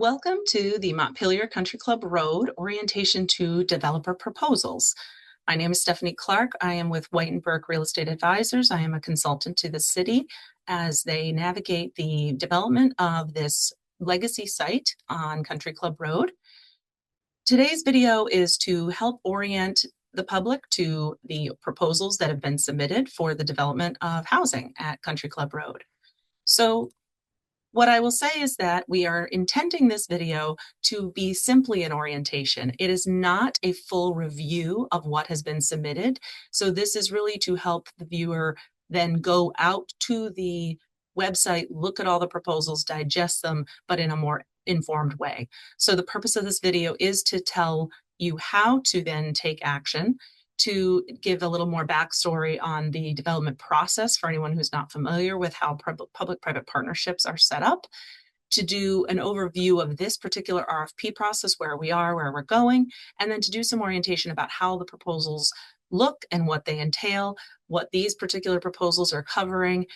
Welcome to the Montpelier Country Club Road Orientation to Developer Proposals. My name is Stephanie Clark. I am with White & Burke Real Estate Advisors. I am a consultant to the city as they navigate the development of this legacy site on Country Club Road. Today's video is to help orient the public to the proposals that have been submitted for the development of housing at Country Club Road. So what I will say is that we are intending this video to be simply an orientation. It is not a full review of what has been submitted. So this is really to help the viewer then go out to the website, look at all the proposals, digest them, but in a more informed way. So the purpose of this video is to tell you how to then take action, to give a little more backstory on the development process for anyone who's not familiar with how public-private partnerships are set up, to do an overview of this particular RFP process, where we are, where we're going, and then to do some orientation about how the proposals look and what they entail, what these particular proposals are covering,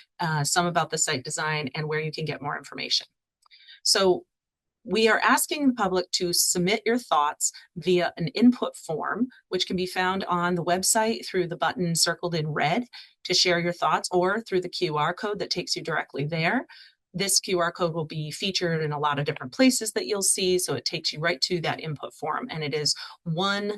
some about the site design, and where you can get more information. So we are asking the public to submit your thoughts via an input form, which can be found on the website through the button circled in red to share your thoughts, or through the QR code that takes you directly there. This QR code will be featured in a lot of different places that you'll see, so it takes you right to that input form, and it is one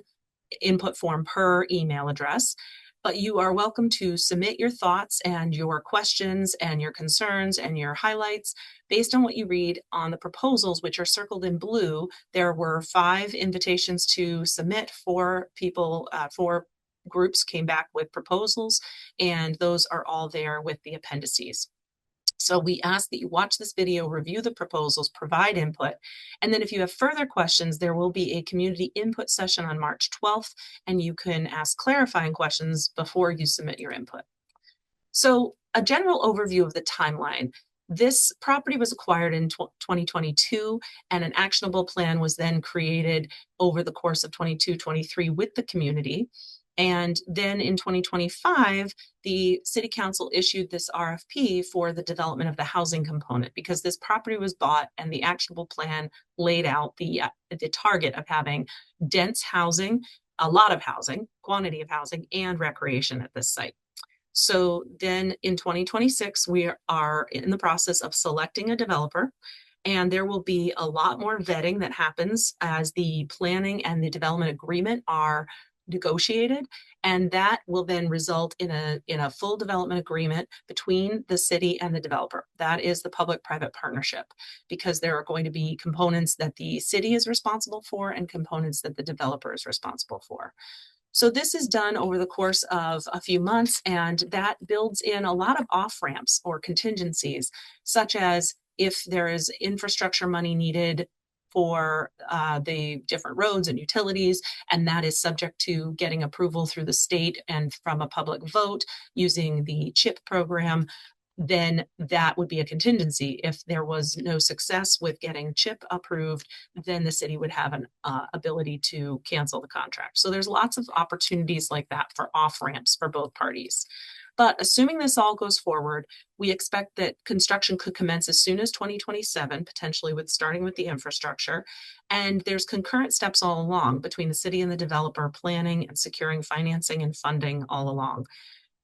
input form per email address. But you are welcome to submit your thoughts and your questions and your concerns and your highlights based on what you read on the proposals, which are circled in blue. There were 5 invitations to submit for people, 4 groups came back with proposals, and those are all there with the appendices. So we ask that you watch this video, review the proposals, provide input, and then if you have further questions, there will be a community input session on March 12th, and you can ask clarifying questions before you submit your input. So a general overview of the timeline. This property was acquired in 2022, and an actionable plan was then created over the course of 22-23 with the community. And then in 2025, the City Council issued this RFP for the development of the housing component, because this property was bought and the actionable plan laid out the target of having dense housing, a lot of housing, quantity of housing, and recreation at this site. So then in 2026, we are in the process of selecting a developer, and there will be a lot more vetting that happens as the planning and the development agreement are negotiated, and that will then result in a full development agreement between the city and the developer. That is the public-private partnership, because there are going to be components that the city is responsible for and components that the developer is responsible for. So this is done over the course of a few months, and that builds in a lot of off-ramps or contingencies, such as if there is infrastructure money needed for the different roads and utilities, and that is subject to getting approval through the state and from a public vote using the CHIP program, then that would be a contingency. If there was no success with getting CHIP approved, then the city would have an ability to cancel the contract. So there's lots of opportunities like that for off-ramps for both parties. But assuming this all goes forward, we expect that construction could commence as soon as 2027, potentially starting with the infrastructure. And there's concurrent steps all along between the city and the developer, planning and securing financing and funding all along.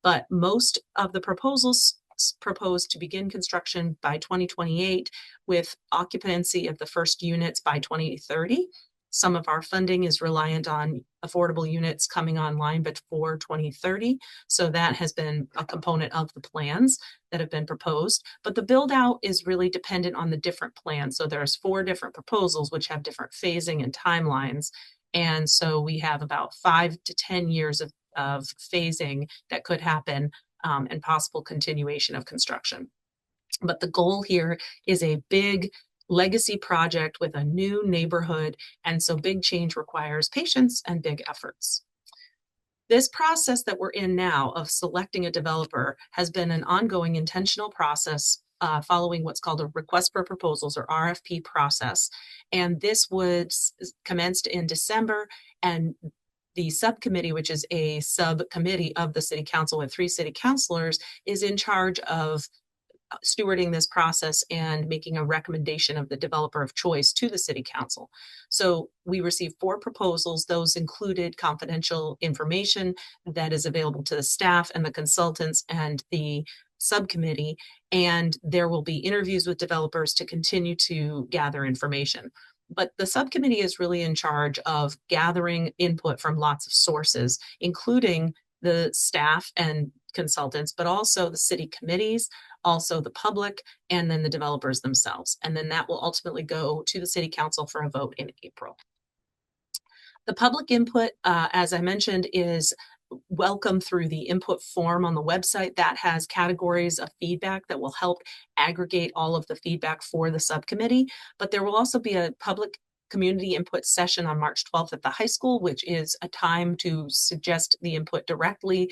But most of the proposals proposed to begin construction by 2028, with occupancy of the first units by 2030. Some of our funding is reliant on affordable units coming online before 2030. So that has been a component of the plans that have been proposed. But the build out is really dependent on the different plans. So there's 4 different proposals which have different phasing and timelines. And so we have about 5 to 10 years of phasing that could happen, and possible continuation of construction. But the goal here is a big legacy project with a new neighborhood, and so big change requires patience and big efforts. This process that we're in now of selecting a developer has been an ongoing intentional process following what's called a request for proposals, or RFP process. And this was commenced in December, and the subcommittee, which is a subcommittee of the city council with 3 city councilors, is in charge of stewarding this process and making a recommendation of the developer of choice to the city council. So we received 4 proposals. Those included confidential information that is available to the staff and the consultants and the subcommittee, and there will be interviews with developers to continue to gather information. But the subcommittee is really in charge of gathering input from lots of sources, including the staff and consultants, but also the city committees, also the public, and then the developers themselves. And then that will ultimately go to the city council for a vote in April. The public input, as I mentioned, is welcome through the input form on the website that has categories of feedback that will help aggregate all of the feedback for the subcommittee. But there will also be a public community input session on March 12th at the high school, which is a time to suggest the input directly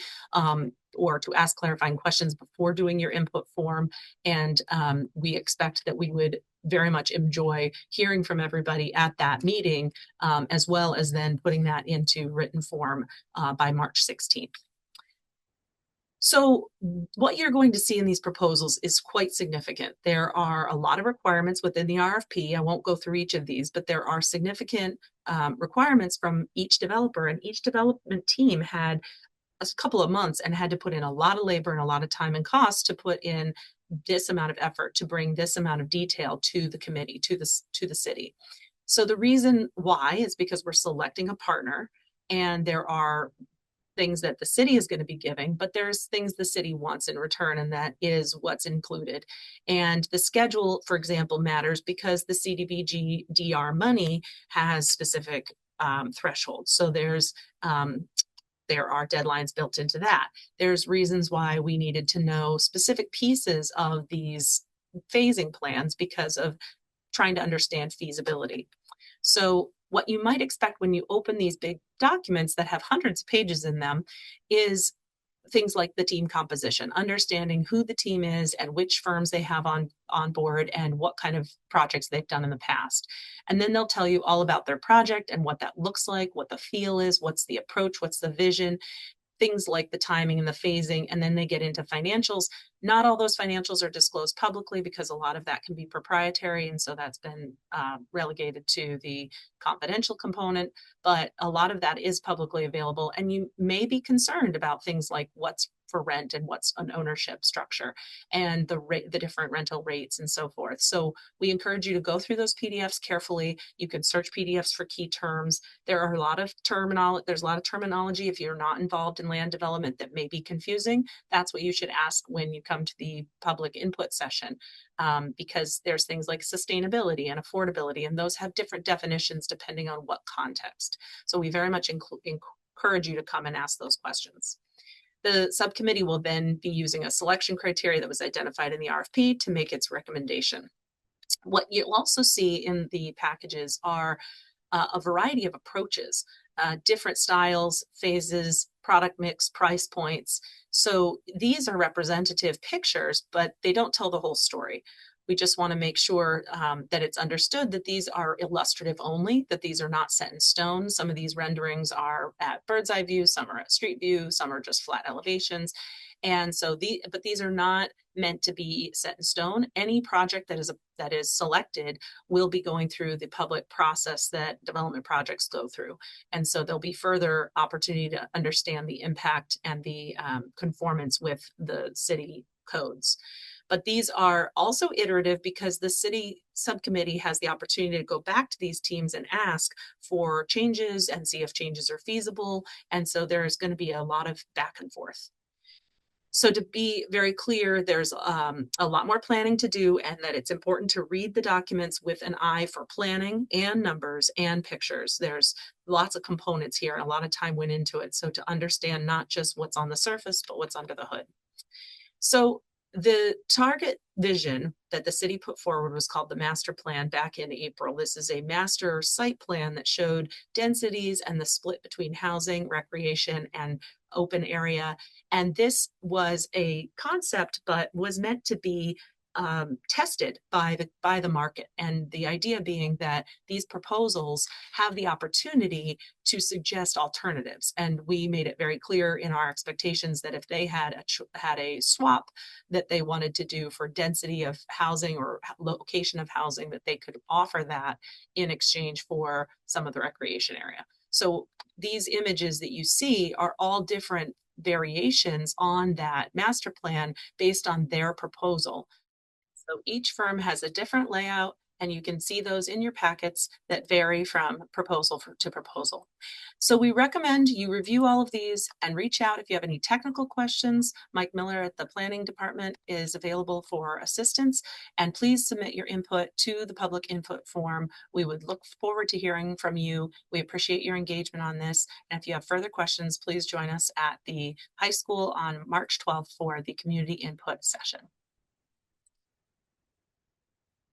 or to ask clarifying questions before doing your input form. And we expect that we would very much enjoy hearing from everybody at that meeting, as well as then putting that into written form by March 16th. So what you're going to see in these proposals is quite significant. There are a lot of requirements within the RFP. I won't go through each of these, but there are significant requirements from each developer, and each development team had a couple of months and had to put in a lot of labor and a lot of time and cost to put in this amount of effort to bring this amount of detail to the committee, to the city. So the reason why is because we're selecting a partner, and there are things that the city is going to be giving, but there's things the city wants in return, and that is what's included. And the schedule, for example, matters because the CDBG DR money has specific thresholds. So there are deadlines built into that. There's reasons why we needed to know specific pieces of these phasing plans because of trying to understand feasibility. So what you might expect when you open these big documents that have hundreds of pages in them is things like the team composition, understanding who the team is and which firms they have on board and what kind of projects they've done in the past. And then they'll tell you all about their project and what that looks like, what the feel is, what's the approach, what's the vision, things like the timing and the phasing, and then they get into financials. Not all those financials are disclosed publicly because a lot of that can be proprietary, and so that's been relegated to the confidential component, but a lot of that is publicly available, and you may be concerned about things like what's for rent and what's an ownership structure and the different rental rates and so forth. So we encourage you to go through those PDFs carefully. You can search PDFs for key terms. There's a lot of terminology if you're not involved in land development that may be confusing. That's what you should ask when you come to the public input session, because there's things like sustainability and affordability, and those have different definitions depending on what context. So we very much encourage you to come and ask those questions. The subcommittee will then be using a selection criteria that was identified in the RFP to make its recommendation. What you'll also see in the packages are a variety of approaches, different styles, phases, product mix, price points. So these are representative pictures, but they don't tell the whole story. We just want to make sure that it's understood that these are illustrative only, that these are not set in stone. Some of these renderings are at bird's eye view, some are at street view, some are just flat elevations. And so but these are not meant to be set in stone. Any project that is selected will be going through the public process that development projects go through. And so there'll be further opportunity to understand the impact and the conformance with the city codes. But these are also iterative because the city subcommittee has the opportunity to go back to these teams and ask for changes and see if changes are feasible. And so there's going to be a lot of back and forth. So to be very clear, there's a lot more planning to do, and that it's important to read the documents with an eye for planning and numbers and pictures. There's lots of components here and a lot of time went into it. So to understand not just what's on the surface, but what's under the hood. So the target vision that the city put forward was called the master plan back in April. This is a master site plan that showed densities and the split between housing, recreation, and open area. And this was a concept, but was meant to be tested by the market, and the idea being that these proposals have the opportunity to suggest alternatives. And we made it very clear in our expectations that if they had a swap that they wanted to do for density of housing or location of housing, that they could offer that in exchange for some of the recreation area. So these images that you see are all different variations on that master plan based on their proposal. So each firm has a different layout, and you can see those in your packets that vary from proposal to proposal. So we recommend you review all of these and reach out if you have any technical questions. Mike Miller at the Planning Department is available for assistance, and please submit your input to the public input form. We would look forward to hearing from you. We appreciate your engagement on this. And if you have further questions, please join us at the high school on March 12th for the community input session.